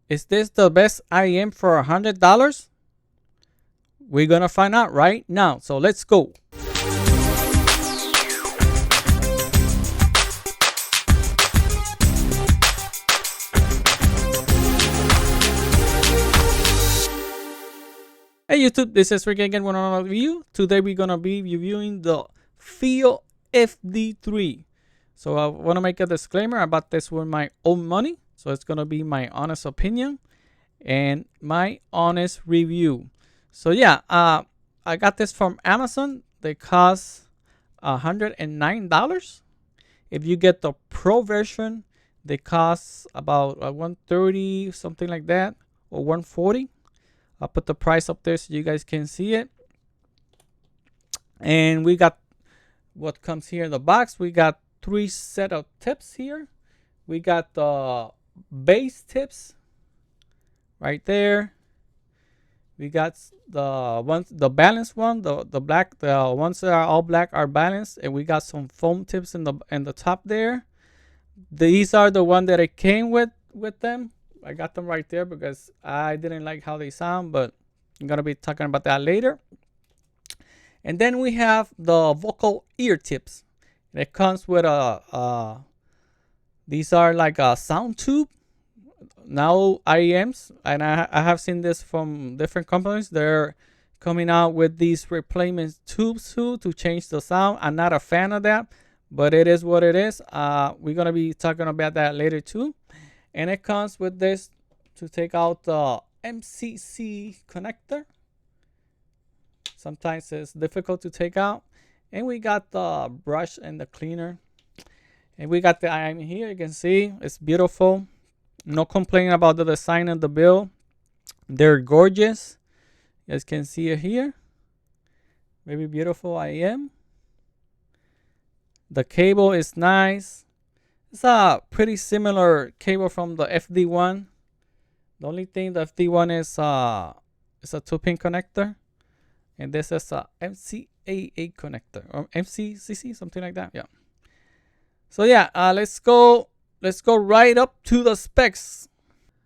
Is this the best IEM for $100? We're gonna find out right now. So let's go. Hey YouTube, this is Rick again with another review. Today we're gonna be reviewing the Fiio Fd3. So I want to make a disclaimer about this with my own money. So it's gonna be my honest opinion and my honest review. So yeah, I got this from Amazon. They cost $109. If you get the pro version, they cost about $130, something like that, or $140. I'll put the price up there so you guys can see it. And we got what comes here in the box. We got 3 set of tips here. We got the base tips right there. We got the balanced one, the black, the ones that are all black are balanced, and we got some foam tips in the top there. These are the one that it came with them. I got them right there because I didn't like how they sound, but I'm gonna be talking about that later. And then we have the vocal ear tips. It comes with these are like a sound tube. Now Iem'S, and I have seen this from different companies. They're coming out with these replacement tubes too to change the sound. I'm not a fan of that, but it is what it is. We're gonna be talking about that later too. And it comes with this to take out the MCC connector. Sometimes it's difficult to take out. And we got the brush and the cleaner. And we got the IEM here. You can see it's beautiful. No complaining about the design of the bill. They're gorgeous. You guys can see it here. Very beautiful IEM. The cable is nice. It's a pretty similar cable from the FD1. The only thing the FD1 is a 2-pin connector, and this is a MCAA connector or MCCC, something like that. Yeah. So yeah, let's go right up to the specs.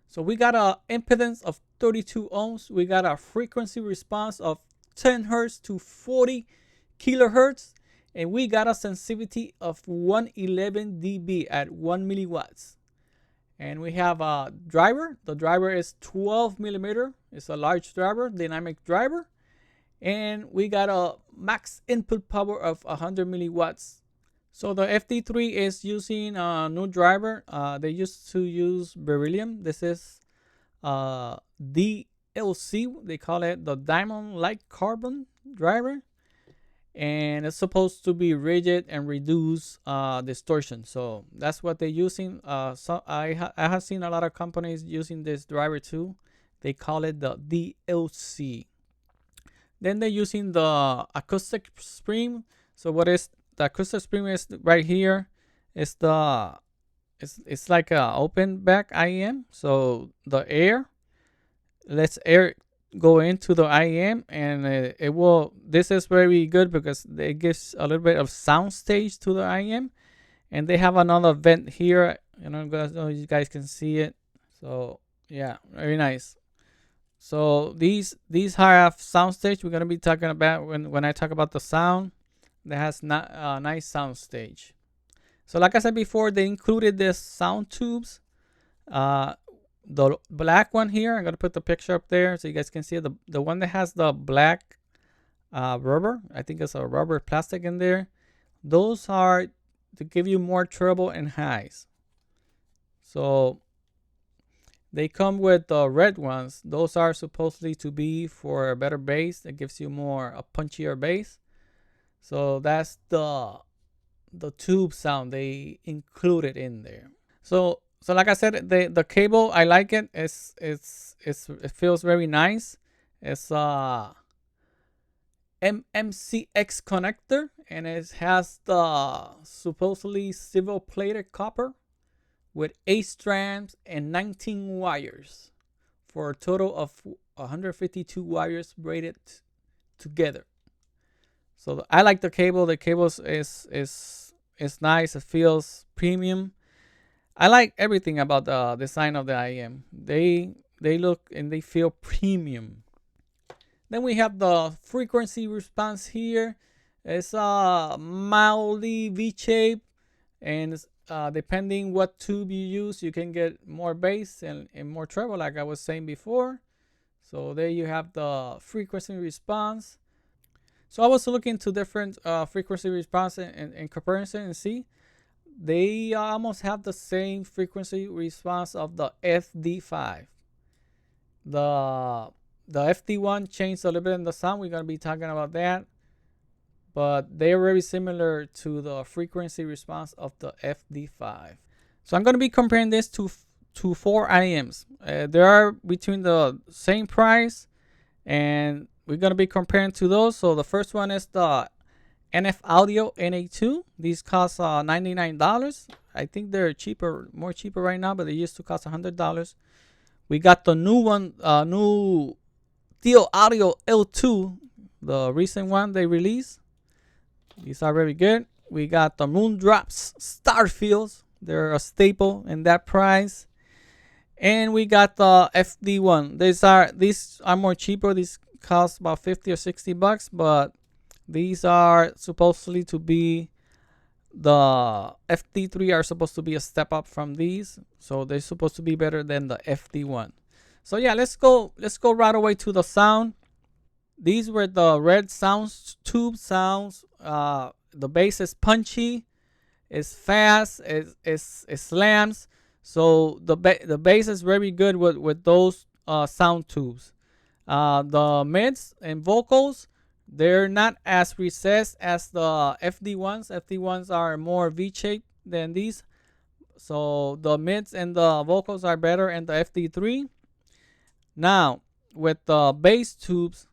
So we got a impedance of 32 ohms. We got a frequency response of 10 hertz to 40 kilohertz. And we got a sensitivity of 111 dB at 1 milliwatts. And we have a driver. The driver is 12 millimeter. It's a large driver, dynamic driver. And we got a max input power of 100 milliwatts. So the FD3 is using a new driver. They used to use beryllium. This is DLC. They call it the diamond like carbon driver. And it's supposed to be rigid and reduce distortion. So that's what they're using. So I have seen a lot of companies using this driver too. They call it the DLC. Then they're using the acoustic spring. So what is the acoustic spring is right here. It's like a open back IEM. So the air lets air go into the IEM, and it will. This is very good because it gives a little bit of sound stage to the IEM, and they have another vent here. You guys can see it. So yeah, very nice. So these have sound stage. We're gonna be talking about when I talk about the sound. That has not nice sound stage. So like I said before, they included this sound tubes. The black one here, I'm gonna put the picture up there so you guys can see it. The one that has the black rubber, I think it's a rubber plastic in there. Those are to give you more treble and highs. So they come with the red ones. Those are supposedly to be for a better bass. It gives you a punchier bass. So that's the tube sound they included in there. So like I said, the cable, I like it. It feels very nice. It's a MCX connector, and it has the supposedly silver plated copper with 8 strands and 19 wires for a total of 152 wires braided together. So I like the cable. The cable is nice. It feels premium. I like everything about the design of the IEM. They look and they feel premium. Then we have the frequency response here. It's a mildly V-shape, and depending what tube you use, you can get more bass and more treble, like I was saying before. So there you have the frequency response. So I was looking to different frequency response in comparison and see they almost have the same frequency response of the FD5. The FD1 changed a little bit in the sound. We're gonna be talking about that, but they're very similar to the frequency response of the FD5. So I'm gonna be comparing this to four IEMs. They are between the same price, and we're gonna be comparing to those. So the first one is the NF Audio NA2. These cost $99. I think they're cheaper, more cheaper right now, but they used to cost $100. We got the new one, new Fiio Audio L2, the recent one they released. These are very good. We got the Moondrops Starfields. They're a staple in that price. And we got the FD1. These are more cheaper. These cost about 50 or 60 bucks, but these are supposedly to be, the FD3 are supposed to be a step up from these, so they're supposed to be better than the FD1. So yeah, let's go right away to the sound. These were the red sounds, tube sounds. The bass is punchy, it's fast, it slams. So the bass is very good with those sound tubes. The mids and vocals, they're not as recessed as the FD1s. FD1s are more V-shaped than these. So the mids and the vocals are better in the FD3. Now, with the bass tubes,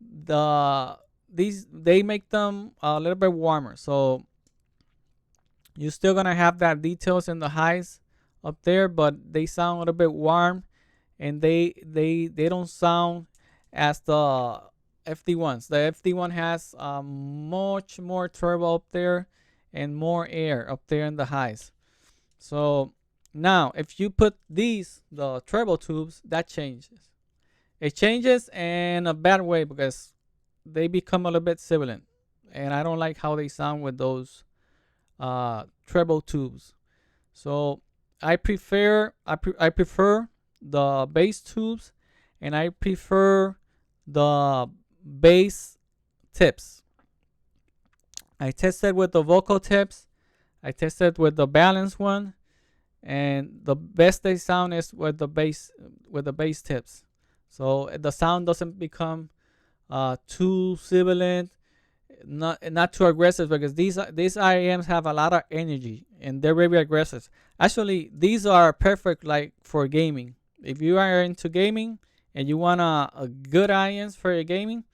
they make them a little bit warmer. So you're still gonna have that details in the highs up there, but they sound a little bit warm, and they don't sound as the FD1s. The FD1 has much more turbo up there and more air up there in the highs. So now if you put these, the turbo tubes, that changes. It changes in a bad way because they become a little bit sibilant, and I don't like how they sound with those treble tubes. So I prefer the bass tubes, and I prefer the bass tips. I tested with the vocal tips, I tested with the balance one, and the best they sound is with the bass tips. So the sound doesn't become too sibilant, not too aggressive, because these IEMs have a lot of energy and they're very aggressive. Actually, these are perfect like for gaming. If you are into gaming and you want a good IEMs for your gaming,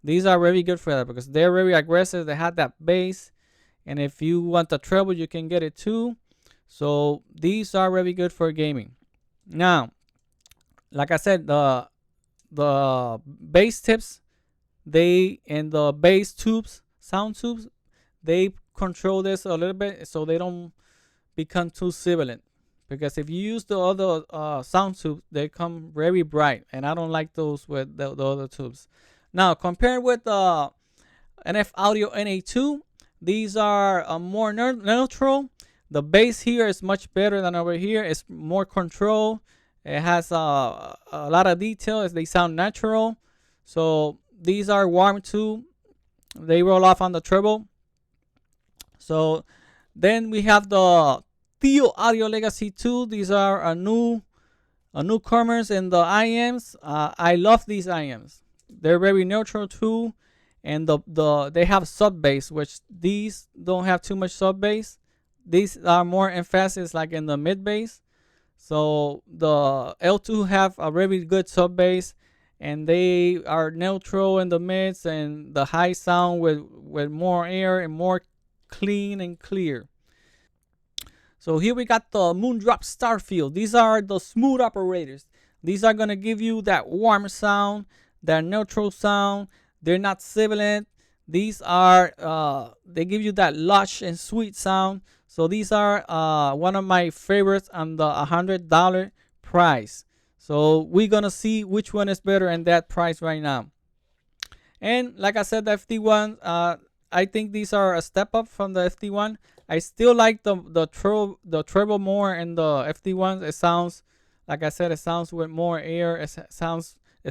these are very good for that because they're very aggressive. They have that bass, and if you want the treble, you can get it too. So these are very good for gaming. Now, like I said, the bass tips, and the bass tubes, sound tubes, they control this a little bit so they don't become too sibilant. Because if you use the other sound tubes, they come very bright, and I don't like those with the other tubes. Now, compared with the NF Audio NA2, these are more neutral. The bass here is much better than over here. It's more control. It has a lot of detail. They sound natural. So these are warm too. They roll off on the treble. So then we have the Fiio Audio Legacy 2. These are a newcomers in the IEMs. I love these IEMs. They're very neutral too, and they have sub bass, which these don't have too much sub bass. These are more emphasis like in the mid bass. So the L2 have a very good sub bass, and they are neutral in the mids and the high sound with more air and more clean and clear. So here we got the Moondrop Starfield. These are the smooth operators. These are gonna give you that warm sound, that neutral sound. They're not sibilant. These are they give you that lush and sweet sound. So these are one of my favorites on the $100 price. So we're gonna see which one is better in that price right now. And like I said, the FD1, I think these are a step up from the FD1. I still like the treble more in the FD1. It sounds, like I said, it sounds with more air. It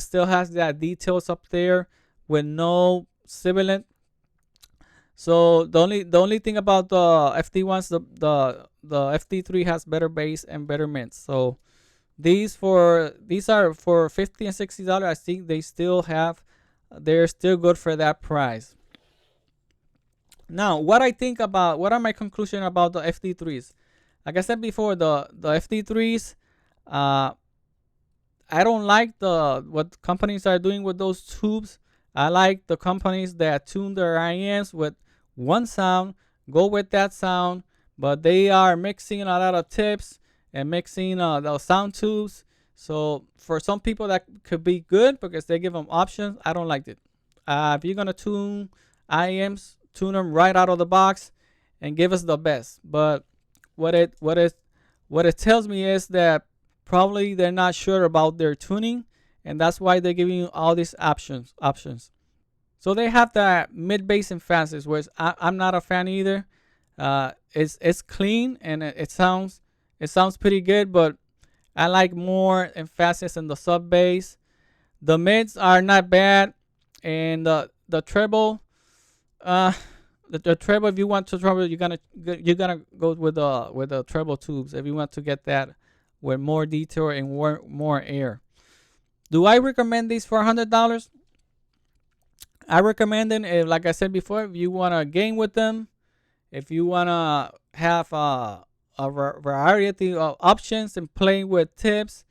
still has that details up there with no sibilant. So the only thing about the FD1s, the FD3 has better bass and better mids. So these are for $50 and $60. I think they're still good for that price. Now, what are my conclusion about the FD3s? Like I said before, the FD3s, I don't like what companies are doing with those tubes. I like the companies that tune their Iem'S with one sound, go with that sound, but they are mixing a lot of tips and mixing the sound tubes. So for some people that could be good because they give them options. I don't like it. If you're gonna tune Iem'S, tune them right out of the box and give us the best. But what it tells me is that probably they're not sure about their tuning, and that's why they're giving you all these options. So they have that mid bass emphasis, which I'm not a fan either. It's clean and it sounds pretty good, but I like more emphasis in the sub bass. The mids are not bad, and the treble, the treble. If you want to treble, you're gonna go with the treble tubes if you want to get that with more detail and more air. Do I recommend these for $100? I recommend them if, like I said before, if you want to game with them, if you want to have a variety of options and play with tips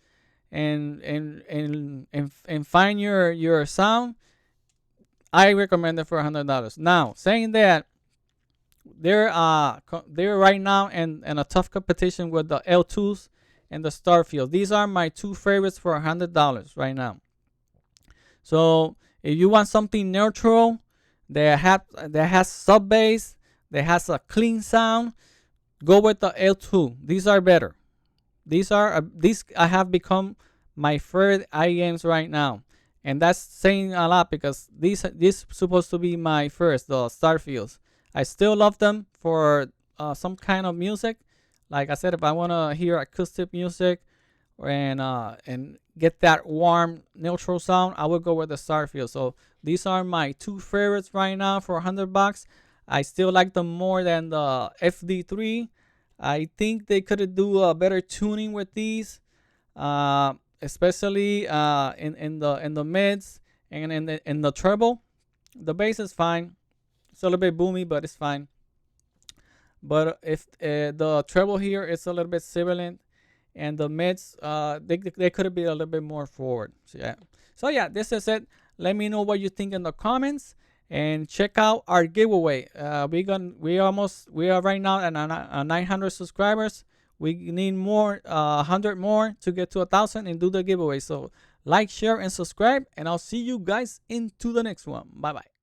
and find your sound, I recommend it for $100. Now, saying that, they're right now in a tough competition with the L2s and the STARFIELD. These are my two favorites for $100 right now. So if you want something neutral that has sub bass, that has a clean sound, go with the L2. These are better. These I have become my favorite Iem'S right now, and that's saying a lot because these supposed to be my first, the STARFIELDs. I still love them for some kind of music. Like I said, if I want to hear acoustic music and get that warm neutral sound, I would go with the STARFIELD. So these are my two favorites right now for $100. I still like them more than the FD3. I think they could do a better tuning with these, especially in the mids and in the treble. The bass is fine. It's a little bit boomy, but it's fine. But if the treble here is a little bit sibilant, and the mids, they could be a little bit more forward. So yeah, this is it. Let me know what you think in the comments, and check out our giveaway. We are right now at 900 subscribers. We need more, 100 more to get to 1,000 and do the giveaway. So like, share, and subscribe, and I'll see you guys into the next one. Bye bye.